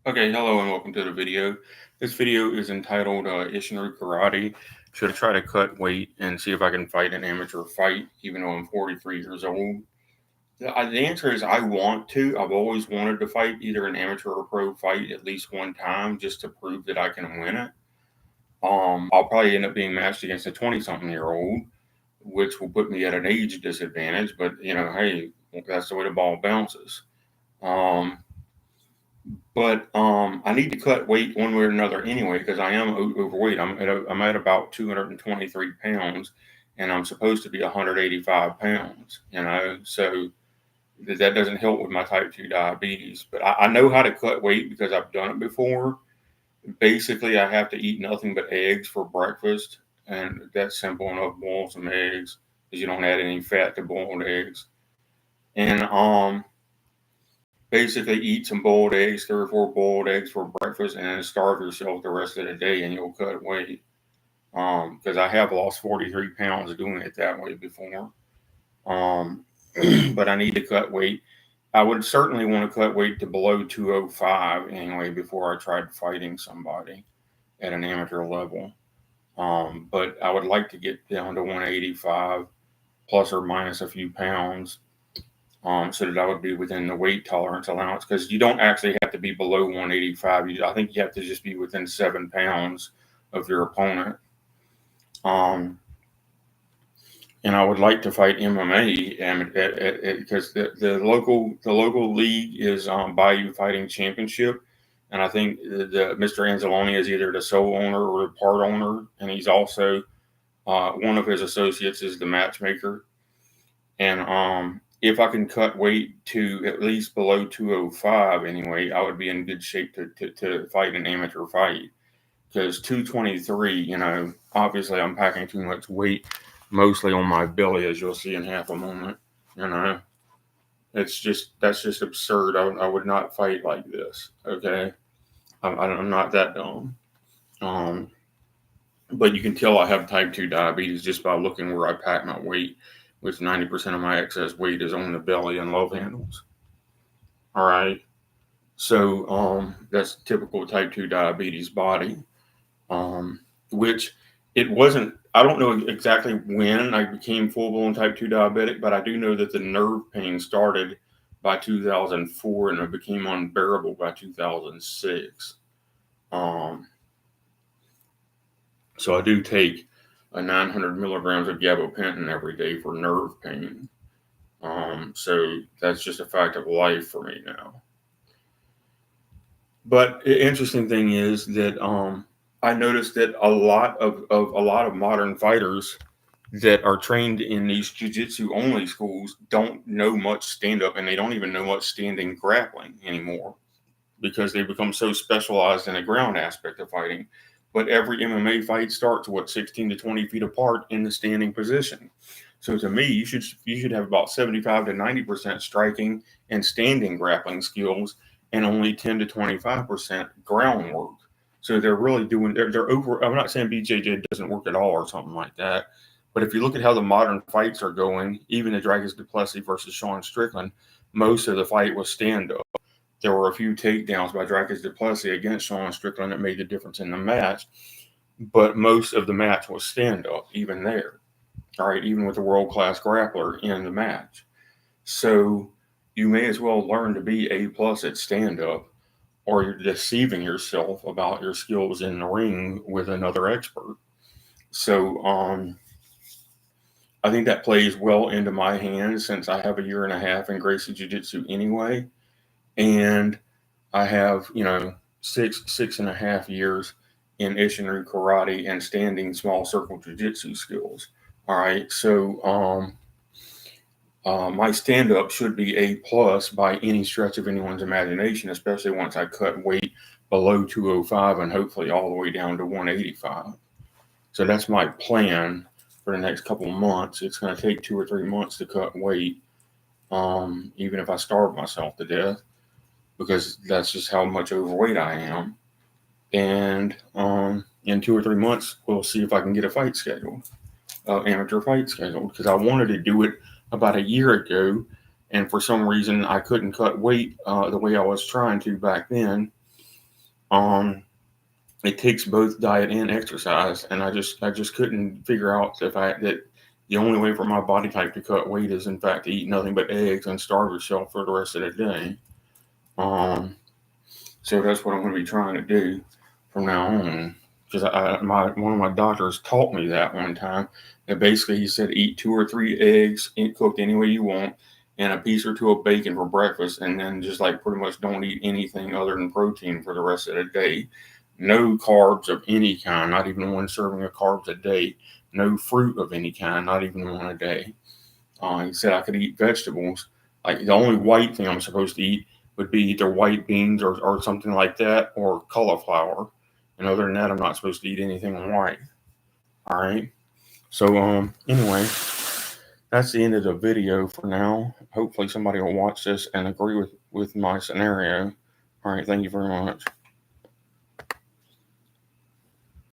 Okay, hello and welcome to the video. This video is entitled Isshinryu Karate. Should I try to cut weight and see if I can fight an amateur fight, even though I'm 43 years old? The answer is I want to. I've always wanted to fight either an amateur or pro fight at least one time just to prove that I can win it. I'll probably end up being matched against a 20-something-year-old, which will put me at an age disadvantage, but hey, that's the way the ball bounces. Um, But I need to cut weight one way or another anyway because I am overweight. I'm at about 223 pounds, and I'm supposed to be 185 pounds. So that doesn't help with my type 2 diabetes. But I know how to cut weight because I've done it before. Basically, I have to eat nothing but eggs for breakfast, and that's simple enough. Boil some eggs because you don't add any fat to boiled eggs, and basically eat some boiled eggs, 3 or 4 boiled eggs for breakfast, and then starve yourself the rest of the day, and you'll cut weight. Because I have lost 43 pounds doing it that way before. Um, but I need to cut weight. I would certainly want to cut weight to below 205 anyway before I tried fighting somebody at an amateur level. But I would like to get down to 185 plus or minus a few pounds, so that I would be within the weight tolerance allowance because you don't actually have to be below 185. I think you have to just be within 7 pounds of your opponent. Um, and I would like to fight MMA and because the local league is Bayou Fighting Championship, and I think the Mr. Anzalone is either the sole owner or the part owner, and he's also one of his associates is the matchmaker. And if I can cut weight to at least below 205 anyway, I would be in good shape to fight an amateur fight. Because 223, obviously I'm packing too much weight, mostly on my belly, as you'll see in half a moment. That's just absurd. I would not fight like this. Okay, I'm not that dumb. Um, but you can tell I have type 2 diabetes just by looking where I pack my weight, which 90% of my excess weight is on the belly and love handles. All right. So that's typical type 2 diabetes body, which it wasn't. I don't know exactly when I became full blown type 2 diabetic, but I do know that the nerve pain started by 2004 and it became unbearable by 2006. Um, so I do take 900 milligrams of gabapentin every day for nerve pain. So that's just a fact of life for me now. But the interesting thing is that I noticed that a lot of modern fighters that are trained in these jiu-jitsu only schools don't know much stand up, and they don't even know much standing grappling anymore because they become so specialized in the ground aspect of fighting. But every MMA fight starts 16 to 20 feet apart in the standing position. So to me, you should have about 75 to 90% striking and standing grappling skills, and only 10 to 25% groundwork. So they're really doing they're over. I'm not saying BJJ doesn't work at all or something like that, but if you look at how the modern fights are going, even the Dragons Duplessis versus Sean Strickland, most of the fight was stand up. There were a few takedowns by Dragons Duplessis against Sean Strickland that made the difference in the match, but most of the match was stand up, even there. All right, even with a world class grappler in the match. So you may as well learn to be A plus at stand up, or you're deceiving yourself about your skills in the ring with another expert. So I think that plays well into my hands since I have a year and a half in Gracie Jiu Jitsu anyway, and I have 6.5 years in Isshinryu karate and standing small circle Jiu Jitsu skills. All right, so my stand up should be A plus by any stretch of anyone's imagination, especially once I cut weight below 205 and hopefully all the way down to 185. So that's my plan for the next couple of months. It's going to take 2 or 3 months to cut weight, even if I starve myself to death, because that's just how much overweight I am. And in 2 or 3 months, we'll see if I can get a fight scheduled, amateur fight scheduled, because I wanted to do it about a year ago, and for some reason I couldn't cut weight the way I was trying to back then. it takes both diet and exercise, and I just couldn't figure out the fact that the only way for my body type to cut weight is in fact to eat nothing but eggs and starve yourself for the rest of the day. Um, so that's what I'm going to be trying to do from now on. Because one of my doctors taught me that one time. That basically he said eat 2 or 3 eggs cooked any way you want, and a piece or two of bacon for breakfast, and then just like pretty much don't eat anything other than protein for the rest of the day. No carbs of any kind, not even one serving of carbs a day. No fruit of any kind, not even one a day. He said I could eat vegetables. Like the only white thing I'm supposed to eat would be either white beans or something like that, or cauliflower. And other than that, I'm not supposed to eat anything white. All right. So anyway, that's the end of the video for now. Hopefully somebody will watch this and agree with my scenario. All right. Thank you very much.